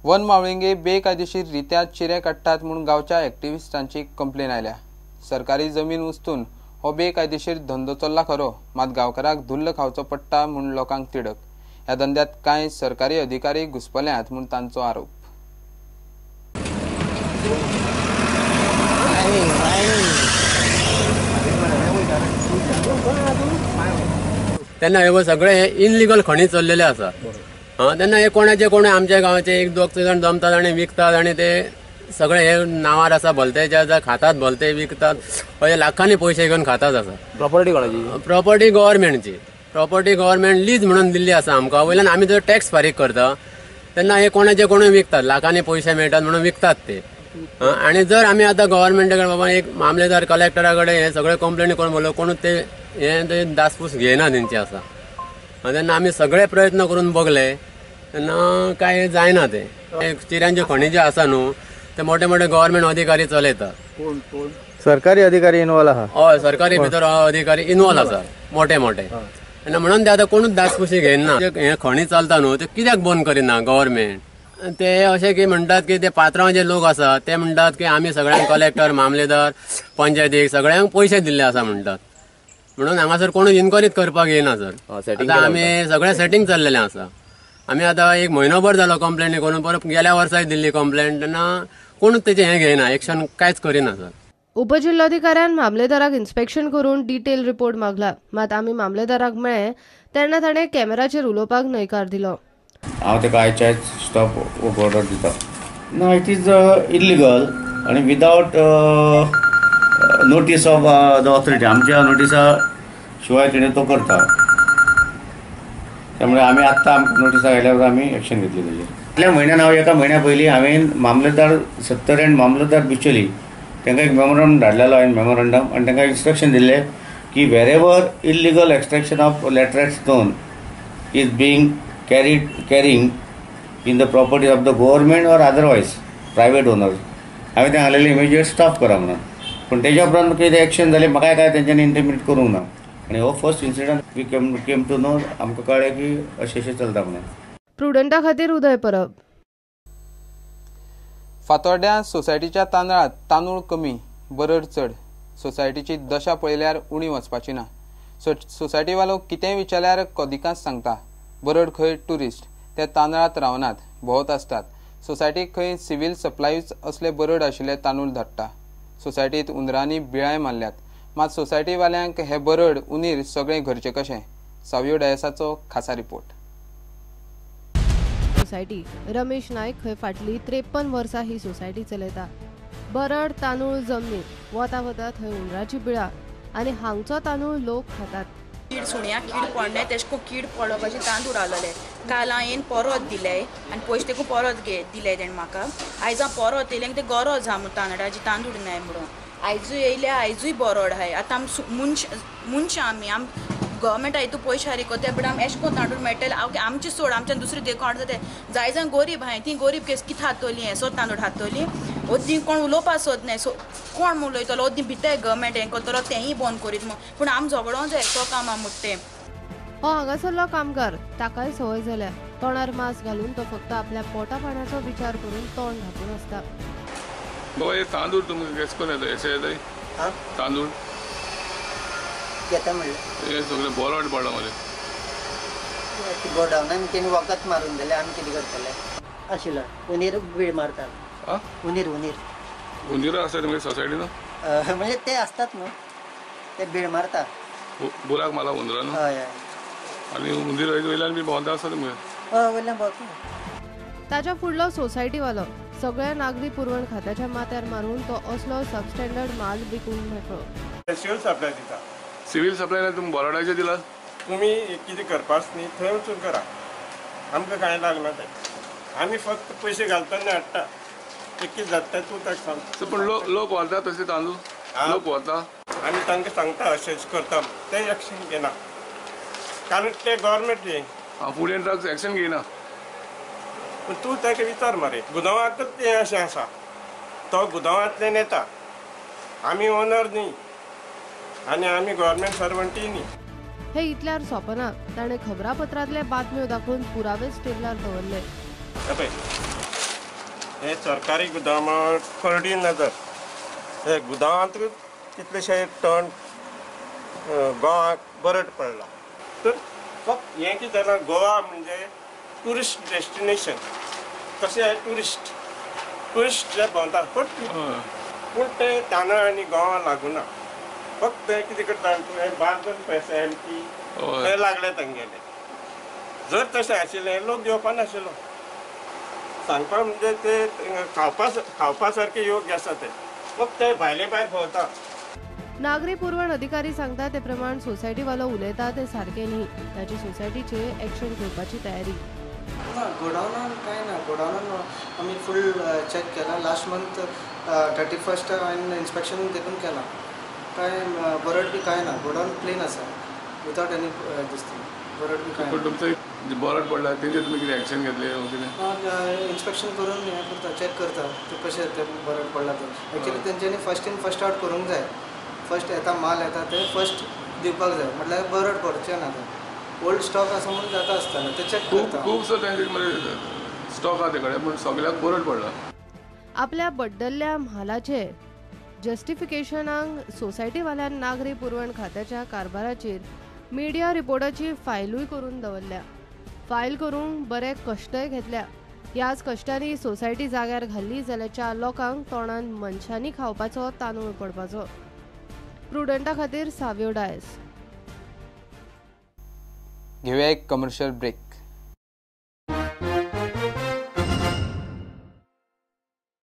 One Mavlinge बेकायदेशीररित्या चिरे काडटात म्हणून गांवच्या एक्टिव्हिस्टांची कंप्लेन आयल्या। सरकारी जमीन उस्तून हो बेकायदेशीर धंदो चल्ला खरो, मात गांवकारांक धुल्ल खावचो पडटा म्हूण लोकांक तिडक। ह्या धंद्यात कांय सरकारी अधिकारी घुसपल्यात म्हूण तांचो आरोप। तेन्ना हे सगळे इनलिगल खणी चल्लेले आसा। तेन्ना हे कोण आमच्या गांवाचे एक दोग जण जमतात आनी विकतात आनी ते सगळे हे नावार आसा भलतेचे खातात, भलते विकतात, अशे लाखांनी पयशे घेवन खातात आसा। प्रॉपर्टी कोणाची? प्रॉपर्टी गव्हर्नमेंटची। प्रॉपर्टी गव्हर्नमेंट लीज म्हणून दिल्ली आसा आमकां। वयल्यान आमी जर टॅक्स फारीक करता तेन्ना हे कोण विकतात, लाखांनी पयशे मेळटात म्हणून विकतात ते। आणि जर आमी आतां गव्हर्नमेंटा कडेन बाबा एक मामलेदार कलेक्टरा कडेन हे सगळे कंप्लेनी करून बोललो, कोणूच ते हे दासपूस घेयना तेंची आसा। तेन्ना आमी सगळे प्रयत्न करून बघले तेन्ना काय जायना। ते चिऱ्यांचे खणी जे आसा न्हू ते मोठे मोठे गव्हर्नमेंट अधिकारी चलयतात। सरकारी अधिकारी इन्वॉल्व आहा? हय, सरकारी भितर अधिकारी इन्वॉल्व आसा मोठे मोठे। तेन्ना म्हणून ते आतां कोणूच दासपुशी घेयना। हे खणी चलता न्हू ते कित्याक बंद करिना गव्हर्नमेंट? ते अशें की म्हणटात की ते पात्रांव जे लोक आसा ते म्हणटात की आमी सगळ्यांक कलेक्टर, मामलेदार, पंचायतीक सगळ्यांक पयशे दिल्ले आसा म्हणटात, म्हणून हांगासर कोणूच इन्क्वायरीच करपाक येना सर। आतां आमी सगळें सेटींग चल्लेलें आसा। आमी आतां एक म्हयनोभर जालो कंप्लेनी करून, परत गेल्या वर्साय दिल्ली कंप्लेंट, तेन्ना कोणूच तेचें हें घेयना, एक्शन कांयच करिना सर। उपजिल्लोधिकाऱ्यान मामलेदाराक इन्स्पेक्शन करून डिटेल रिपोर्ट मागला, मात आमी मामलेदाराक मेळ्ळे तेन्ना ताणें कॅमेराचेर उलोवपाक न्हयकार दिलो। हांव ताका आयच्या स्टॉप ऑर्डर दिता। नो, इट इज इल्लिगल आनी without notice of the authority. आमच्या नोटिसा शिवाय तिणें तो करता, त्यामुळे आमी आत्तां आमकां नोटिसा आयल्यावर आमी एक्शन घेतली तेजेर। फाटल्या म्हयन्यान एका म्हयन्या पयलीं हांवें मामलेदार सत्तर एंड मामलेदार बिचोली तांकां एक मेमोरंडम धाडलेलो हांवें मेमोरंडम, आनी तांकां इन्स्ट्रक्शन दिल्लें की wherever illegal extraction of laterite stone is being carrying in the property of the government or otherwise private owners, हांवें तें सांगलेलें इमिजिएट स्टॉप करा म्हणून। पूण तेज्या उपरांत कितें एक्शन जालें म्हाका काय तेंच्यांनी इंटिमेट करूंक ना। आनी हो first incident we came to know, आमकां कळ्ळें की अशें चलता म्हणून। प्रुडंटा खातीर उदय परब। फातोर्ड्या सोसायटीच्या तांदळांत तांदूळ कमी, बरड चड। सोसायटीची दशा पळयल्यार उणी वचपाची ना। सोसायटी वालो कितेंय विचारल्यार कदिकांच सांगता, बरड खंय टुरिस्ट, ते तांदळांत रावनात, भोंवत असतात। सोसायटीक खंय सिव्हील सप्लायूच असले बरड आशिल्ले तांदूळ धाडटा। सोसायटीत उंदरांनी बिळाय मारल्यात, मात सोसायटी वाल्यांक हे बरड उंदीर सगळे घरचे कशें? सावयो डायसाचो खासा रिपोर्ट। सोसायटी रमेश नायक खंय फाटली 53 वर्सां ही सोसायटी चलयता। बरड तांदूळ जमनीत वता वता थंय उंदराची बिळा आनी हांगचो तांदूळ लोक खातात। कीड सुण्या कीड पडणे तेशको कीड पडप अशें तांदूळ रावलेले। काल हांवें परत दिले आनी पयशे तेका परत दिले तेणें म्हाका। आयज हांव परत येयलें ते गरज आहा म्हणून तांदळाची तांदूळ नाय म्हणून। आयजूय येयले, आयजूय बरड आहाय। आतां मनशां आमी गव्हर्मेंटा हितू पयशे हारी कोते, बट आमी एशको तांदूळ मेळटले आमचे सोड, आमच्यान दुसरी देखो हाडटा ते जाय जाय गरीब आहाय, ती गरीब केस कितें हाडटली, हेसो तांदूळ हाडटली। ओद्दी कोण उलोवपा सोदनाय, कोण उलयतलो, ओद्दी भिताय गव्हर्मेंट हें करतलो तेंय बंद करीत म्हूण। पूण आमी झगडों जाय तो काम मुट्टे। हो हांगासरलो कामगार, ताकाय संवय जाल्या। तोंडार मास्क घालून तो फक्त आपल्या पोटा पाण्याचो विचार करून तोंड धांपून आसता। बाबा हे तांदूळ तुमकां केस कोन येता? येसे येताय तांदूळ घेता म्हणलें हे सगळे बरड पडला मरे। गोडावनान तेणी वखद मारून दिले, आमी कितें करतले? आशिल्लो उंदीर बीळ मारता। उंदीर उंदीर आसता तुमगे सोसायटीन? म्हणजे ते असतात न्हू, ते बीळ मारता। बुराक मारला उंदरान? हय हय। आनी उंदीर वयल्यान बी भोंवता आसता तुमगे? हय, वयल्यान भोंवता। ताच्या फुडलो सोसायटीवालो सगळ्या नागरी पुरवण खात्याच्या माथ्यार मारून तो असलो सबस्टँडर्ड माल विकूंक मेळटलो। सिव्हील सप्लाय दिता। सिव्हील सप्लायला तुमी बरोडाचे दिला? तुमी कितें करपाच न्ही थंय वचून करा, आमकां कांय लागना तें। आमी फक्त पयशे घालता आनी हाडटा, ते कितें जाता तूं ताका सांग। पूण लोक व्हरता तशें तांदूळ? लोक व्हरता आमी तांकां सांगता अशेंच करता, ते एक्शन घेना कारण ते गव्हर्मेंट हें। फूड एंड ड्रग्स एक्शन घेयना? पूण तूं ताका विचार मरे, गुदांवांतच तें अशें आसा, तो गुदांवांतल्यान येता। आमी ओनर न्ही आनी आमी गव्हर्मेंट सर्वंटूय न्ही। हे इतल्यार सोंपना, ताणें खबरापत्रांतले बातम्यो दाखोवन पुरावेच टेबलार दवरले। हे सरकारी गुदामां करडी नजर हे गुदामांत कितलेशे टन गोवाक बरड पडला. तर फक्त हें कितें जालां, गोवा म्हणजे ट्युरिस्ट डेस्टिनेशन, तशें हे ट्युरिस्ट जे भोंवता पूण ते तांदळ आनी गोवा लागूना. फक्त ते कितें करता, बार्जन फेसिलिटी ते लागले तांगेले. जर तशें आशिल्लें लोक येवपा नाशिल्लो. सांगपा म्हणजे ते खावपा सारकें योग्य आसा ते, फक्त ते भायले भायर भोंवता. नागरी पुरवण अधिकारी सांगता ते प्रमाण सोसायटी वालो उलयता ते सारखे न्ही. ताची सोसायटीचे एक्शन घेवपाची तयारी. ना गोडावनान कांय ना. गोडावनान आमी फूल चॅक केला. लास्ट मंथ 31st हांवें इन्स्पेक्शन देखून केलां. काय बरड बी कांय ना. गोडावन क्लीन आसा विथआउट एनी दिसता. बरड बी कांय. तुमचो बरड पडला तेजेर तुमी कितें एक्शन घेतलें? इन्स्पेक्शन करून हें करता, चॅक करता ते कशें ते बरड पडला ते. एक्चुअली तेंच्यांनी फस्ट इन फस्ट आउट करूंक जाय. फस्ट येता माल येता ते फस्ट दिवपाक जाय. म्हटल्यार बरड पडचें ना. ते ओल्ड स्टॉक आसा म्हणून जाता आसताना ते चॅक करता. खुबसो तेंचे स्टॉक आहा ते कडेन, पूण सगळ्याक बरड पडला. आपल्या बड्डल्ल्या म्हालाचे जस्टिफिकेशनाक सोसायटी वाल्यान नागरी पुरवण खात्याच्या कारभाराचेर मिडिया रिपोर्टाची फायलूय करून दवरल्या. फायल करूंक बरे कश्टय घेतल्या. ह्याच कश्टांनी सोसायटी जाग्यार घाल्ली जाल्यार 4 लोकांक तोंडान मनशांनी खावपाचो तांदूळ पडपाचो. प्रुडंटा खातीर सावियो डायस. घेऊया एक कमर्शियल ब्रेक.